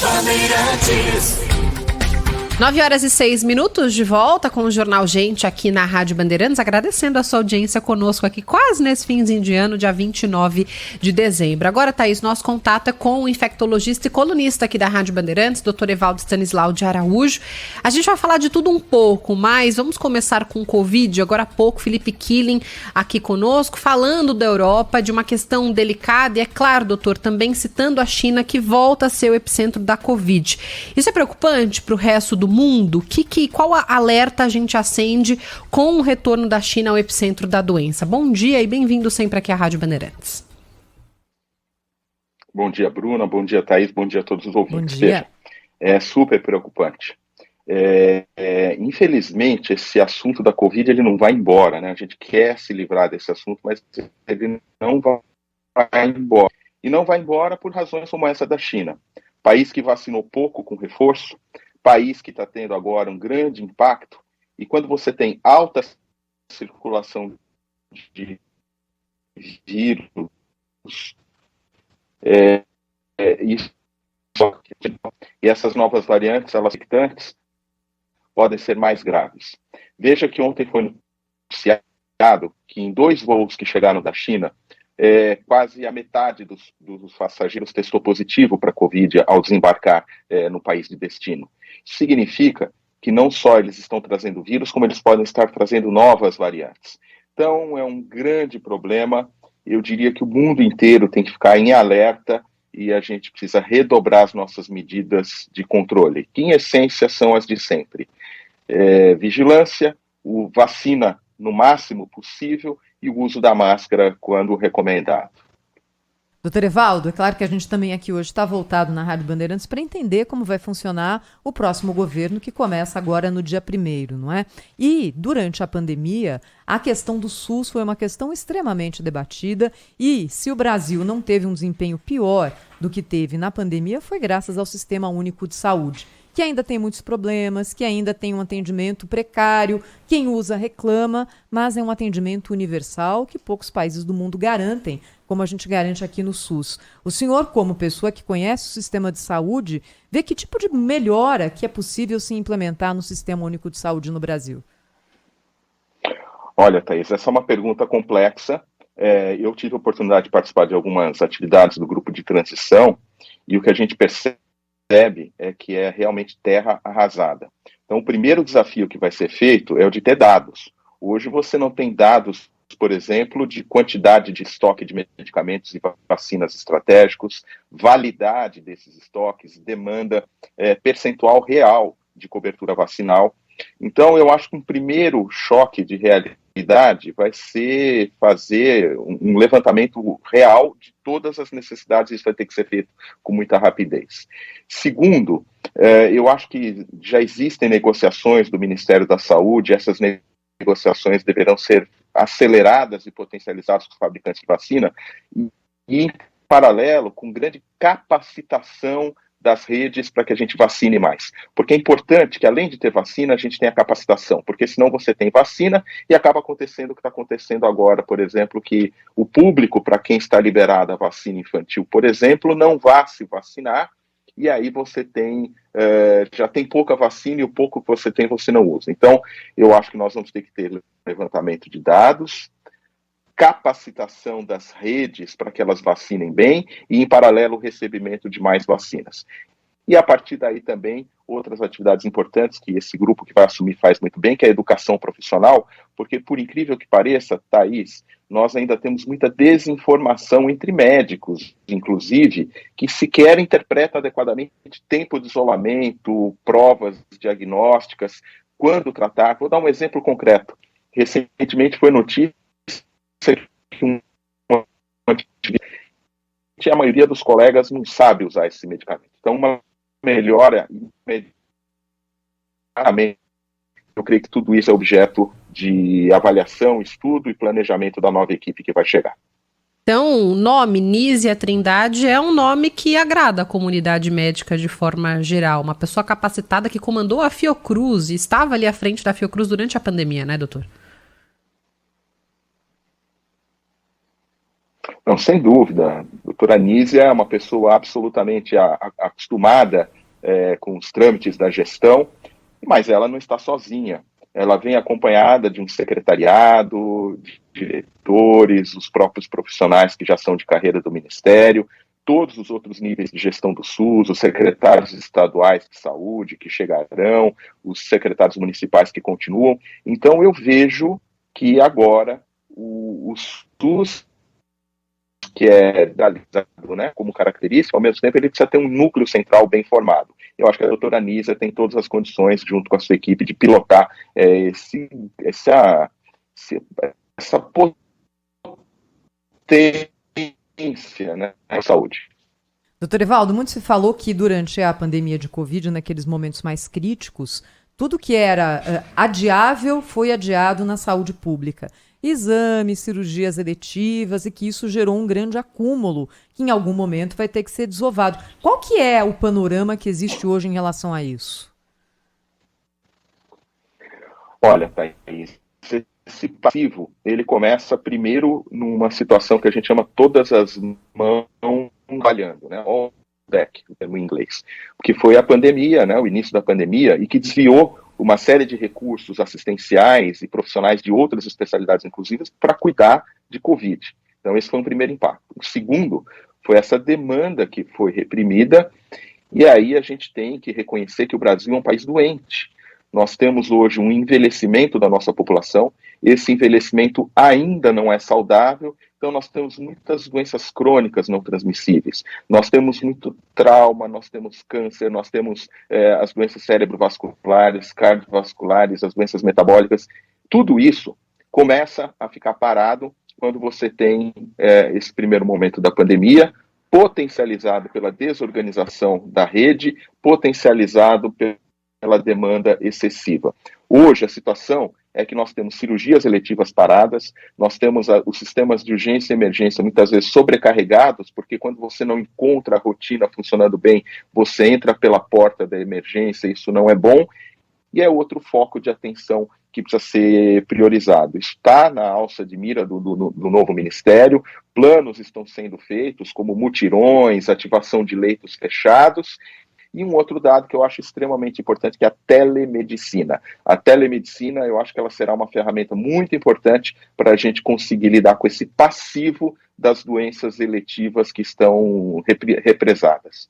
Bandeirantes. 9h06, de volta com o Jornal Gente aqui na Rádio Bandeirantes, agradecendo a sua audiência conosco aqui quase nesse finzinho de ano, dia 29 de dezembro. Agora, Thaís, nosso contato é com o infectologista e colunista aqui da Rádio Bandeirantes, Dr. Evaldo Stanislau de Araújo. A gente vai falar de tudo um pouco, mas vamos começar com o Covid. Agora há pouco, Felipe Killing aqui conosco, falando da Europa, de uma questão delicada e, é claro, doutor, também citando a China, que volta a ser o epicentro da Covid. Isso é preocupante para o resto do mundo? Qual alerta a gente acende com o retorno da China ao epicentro da doença? Bom dia e bem-vindo sempre aqui à Rádio Bandeirantes. Bom dia, Bruna. Bom dia, Thaís. Bom dia a todos os ouvintes. Bom dia. É super preocupante. Infelizmente, esse assunto da Covid ele não vai embora, né? A gente quer se livrar desse assunto, mas ele não vai embora. E não vai embora por razões como essa da China. País que vacinou pouco com reforço, país que está tendo agora um grande impacto, e quando você tem alta circulação de vírus, e essas novas variantes, elas infectantes, podem ser mais graves. Veja que ontem foi anunciado que em 2 voos que chegaram da China, quase a metade dos passageiros testou positivo para a Covid ao desembarcar no país de destino. Isso significa que não só eles estão trazendo vírus, como eles podem estar trazendo novas variantes. Então, é um grande problema. Eu diria que o mundo inteiro tem que ficar em alerta e a gente precisa redobrar as nossas medidas de controle, que em essência são as de sempre. Vigilância, vacina no máximo possível e o uso da máscara quando recomendado. Doutor Evaldo, é claro que a gente também aqui hoje está voltado na Rádio Bandeirantes para entender como vai funcionar o próximo governo que começa agora no dia 1º, não é? E, durante a pandemia, a questão do SUS foi uma questão extremamente debatida e se o Brasil não teve um desempenho pior do que teve na pandemia foi graças ao Sistema Único de Saúde, que ainda tem muitos problemas, que ainda tem um atendimento precário, quem usa reclama, mas é um atendimento universal que poucos países do mundo garantem, como a gente garante aqui no SUS. O senhor, como pessoa que conhece o sistema de saúde, vê que tipo de melhora que é possível se implementar no Sistema Único de Saúde no Brasil? Olha, Thaís, essa é uma pergunta complexa. Eu tive a oportunidade de participar de algumas atividades do grupo de transição e o que a gente percebe é que é realmente terra arrasada. Então, o primeiro desafio que vai ser feito é o de ter dados. Hoje você não tem dados, por exemplo, de quantidade de estoque de medicamentos e vacinas estratégicos, validade desses estoques, demanda, percentual real de cobertura vacinal. Então, eu acho que um primeiro choque de realidade vai ser fazer um levantamento real de todas as necessidades, isso vai ter que ser feito com muita rapidez. Segundo, eu acho que já existem negociações do Ministério da Saúde, essas negociações deverão ser aceleradas e potencializadas com os fabricantes de vacina, e em paralelo, com grande capacitação das redes para que a gente vacine mais. Porque é importante que, além de ter vacina, a gente tenha capacitação, porque senão você tem vacina e acaba acontecendo o que está acontecendo agora, por exemplo, que o público, para quem está liberada a vacina infantil, por exemplo, não vá se vacinar, e aí você tem, já tem pouca vacina e o pouco que você tem, você não usa. Então, eu acho que nós vamos ter que ter levantamento de dados, capacitação das redes para que elas vacinem bem e, em paralelo, o recebimento de mais vacinas. E, a partir daí, também, outras atividades importantes que esse grupo que vai assumir faz muito bem, que é a educação profissional, porque, por incrível que pareça, Thaís, nós ainda temos muita desinformação entre médicos, inclusive, que sequer interpretam adequadamente tempo de isolamento, provas diagnósticas, quando tratar. Vou dar um exemplo concreto. Recentemente foi notícia que a maioria dos colegas não sabe usar esse medicamento. Então, uma melhora imediatamente. Eu creio que tudo isso é objeto de avaliação, estudo e planejamento da nova equipe que vai chegar. Então, o nome Nízia Trindade é um nome que agrada a comunidade médica de forma geral. Uma pessoa capacitada que comandou a Fiocruz e estava ali à frente da Fiocruz durante a pandemia, né, doutor? Não, sem dúvida. A doutora Anísia é uma pessoa absolutamente acostumada com os trâmites da gestão, mas ela não está sozinha. Ela vem acompanhada de um secretariado, de diretores, os próprios profissionais que já são de carreira do Ministério, todos os outros níveis de gestão do SUS, os secretários estaduais de saúde que chegarão, os secretários municipais que continuam. Então, eu vejo que agora o SUS, que é realizado, né, como característica, ao mesmo tempo ele precisa ter um núcleo central bem formado. Eu acho que a doutora Anísia tem todas as condições, junto com a sua equipe, de pilotar essa potência, né, na saúde. Doutor Evaldo, muito se falou que durante a pandemia de Covid, naqueles momentos mais críticos, tudo que era adiável foi adiado na saúde pública. Exames, cirurgias eletivas, e que isso gerou um grande acúmulo, que em algum momento vai ter que ser desovado. Qual que é o panorama que existe hoje em relação a isso? Olha, Thaís, esse passivo, ele começa primeiro numa situação que a gente chama todas as mãos trabalhando, né? All deck, no termo em inglês, que foi a pandemia, né? O início da pandemia, e que desviou uma série de recursos assistenciais e profissionais de outras especialidades, inclusive, para cuidar de Covid. Então, esse foi um primeiro impacto. O segundo foi essa demanda que foi reprimida, e aí a gente tem que reconhecer que o Brasil é um país doente. Nós temos hoje um envelhecimento da nossa população, esse envelhecimento ainda não é saudável, então nós temos muitas doenças crônicas não transmissíveis, nós temos muito trauma, nós temos câncer, nós temos as doenças cerebrovasculares, cardiovasculares, as doenças metabólicas, tudo isso começa a ficar parado quando você tem esse primeiro momento da pandemia, potencializado pela desorganização da rede, potencializado pela demanda excessiva. Hoje, a situação é que nós temos cirurgias eletivas paradas, nós temos os sistemas de urgência e emergência muitas vezes sobrecarregados, porque quando você não encontra a rotina funcionando bem, você entra pela porta da emergência, isso não é bom, e é outro foco de atenção que precisa ser priorizado. Está na alça de mira do novo ministério, planos estão sendo feitos, como mutirões, ativação de leitos fechados. E um outro dado que eu acho extremamente importante, que é a telemedicina. A telemedicina, eu acho que ela será uma ferramenta muito importante para a gente conseguir lidar com esse passivo das doenças eletivas que estão represadas.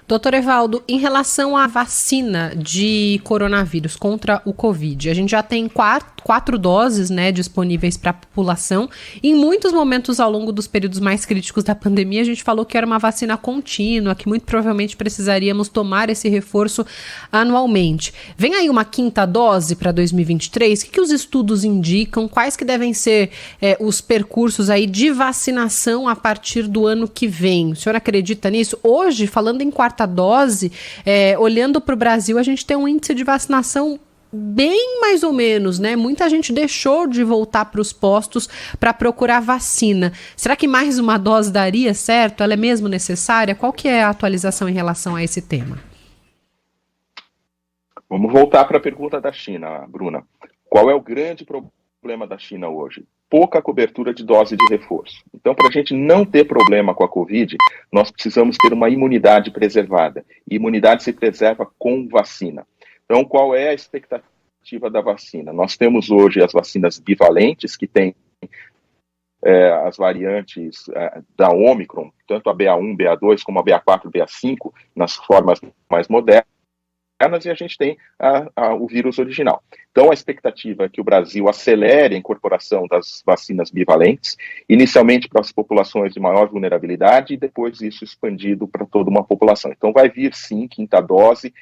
Doutor Evaldo, em relação à vacina de coronavírus contra o Covid, a gente já tem quatro doses, né, disponíveis para a população. Em muitos momentos ao longo dos períodos mais críticos da pandemia, a gente falou que era uma vacina contínua, que muito provavelmente precisaríamos tomar esse reforço anualmente. Vem aí uma quinta dose para 2023? O que os estudos indicam? Quais que devem ser os percursos aí de vacinação a partir do ano que vem? O senhor acredita nisso? Hoje, falando em quarta dose, olhando para o Brasil, a gente tem um índice de vacinação bem mais ou menos, né? Muita gente deixou de voltar para os postos para procurar vacina. Será que mais uma dose daria certo? Ela é mesmo necessária? Qual que é a atualização em relação a esse tema? Vamos voltar para a pergunta da China, Bruna. Qual é o grande problema da China hoje? Pouca cobertura de dose de reforço. Então, para a gente não ter problema com a Covid, nós precisamos ter uma imunidade preservada. E imunidade se preserva com vacina. Então, qual é a expectativa da vacina? Nós temos hoje as vacinas bivalentes, que têm as variantes da Omicron, tanto a BA1, BA2, como a BA4, BA5, nas formas mais modernas, e a gente tem o vírus original. Então, a expectativa é que o Brasil acelere a incorporação das vacinas bivalentes, inicialmente para as populações de maior vulnerabilidade e depois isso expandido para toda uma população. Então, vai vir, sim, quinta dose,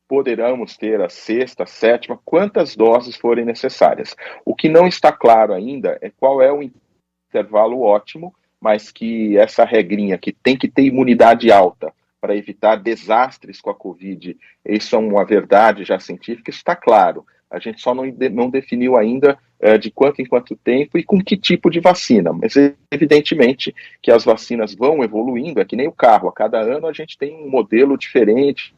poderemos ter a sexta, a sétima, quantas doses forem necessárias. O que não está claro ainda é qual é o intervalo ótimo, mas que essa regrinha que tem que ter imunidade alta para evitar desastres com a Covid, isso é uma verdade já científica, isso está claro. A gente só não definiu ainda de quanto em quanto tempo e com que tipo de vacina, mas evidentemente que as vacinas vão evoluindo, é que nem o carro, a cada ano a gente tem um modelo diferente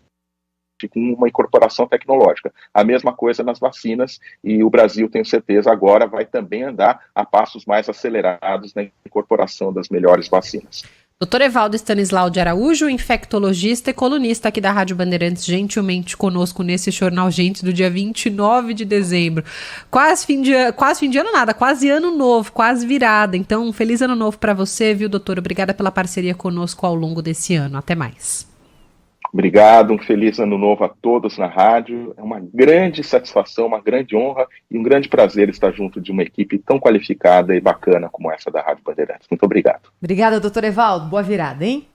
com uma incorporação tecnológica. A mesma coisa nas vacinas, e o Brasil, tenho certeza, agora vai também andar a passos mais acelerados na incorporação das melhores vacinas. Dr. Evaldo Stanislau de Araújo, infectologista e colunista aqui da Rádio Bandeirantes, gentilmente conosco nesse Jornal Gente do dia 29 de dezembro. Quase fim de ano nada, quase ano novo, quase virada. Então, um feliz ano novo para você, viu, doutor? Obrigada pela parceria conosco ao longo desse ano. Até mais. Obrigado, um feliz ano novo a todos na rádio. É uma grande satisfação, uma grande honra e um grande prazer estar junto de uma equipe tão qualificada e bacana como essa da Rádio Bandeirantes. Muito obrigado. Obrigada, doutor Evaldo. Boa virada, hein?